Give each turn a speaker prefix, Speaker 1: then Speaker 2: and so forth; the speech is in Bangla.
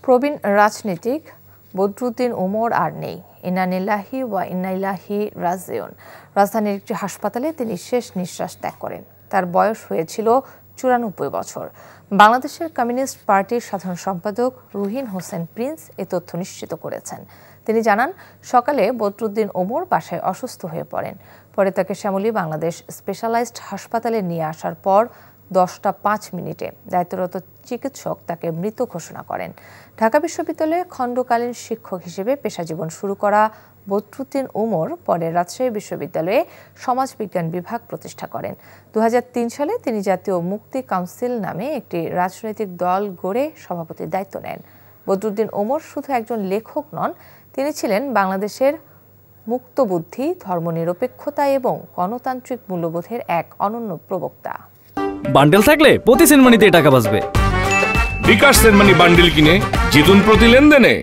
Speaker 1: প্রবীণ রাজনীতিক বদরুদ্দিন ওমর আর নেই। ইন্না লিল্লাহি ওয়া ইন্না ইলাইহি রাজিউন। রাজধানীর একটি হাসপাতালে তিনি শেষ নিঃশ্বাস ত্যাগ করেন। তার বয়স হয়েছিল ৯৪ বছর। বাংলাদেশের কমিউনিস্ট পার্টির সাধারণ সম্পাদক রুহিন হোসেন প্রিন্স এ তথ্য নিশ্চিত করেছেন। তিনি জানান, সকালে বদরুদ্দিন ওমর বাসায় অসুস্থ হয়ে পড়েন। পরে তাকে শ্যামলী বাংলাদেশ স্পেশালাইজড হাসপাতালে নিয়ে আসার পর 10টা 5 মিনিটে দায়িত্বরত চিকিৎসক তাকে মৃত ঘোষণা করেন। ঢাকা বিশ্ববিদ্যালয়ে খণ্ডকালীন শিক্ষক হিসেবে পেশাজীবন শুরু করা বদরুদ্দিন ওমর পরে রাজশাহী বিশ্ববিদ্যালয়ে সমাজবিজ্ঞান বিভাগ প্রতিষ্ঠা করেন। 2003 সালে তিনি জাতীয় মুক্তি কাউন্সিল নামে একটি রাজনৈতিক দল গড়ে সভাপতির দায়িত্ব নেন। বদরুদ্দিন ওমর শুধু একজন লেখক নন, তিনি ছিলেন বাংলাদেশের মুক্তবুদ্ধি, ধর্মনিরপেক্ষতা এবং গণতান্ত্রিক মূল্যবোধের এক অনন্য প্রবক্তা।
Speaker 2: বান্ডেল থাকলে প্রতি সেনমানিতে টাকা বাঁচবে।
Speaker 3: বিকাশ সেনমানি বান্ডেল কিনে জিতুন প্রতি লেনদেনে।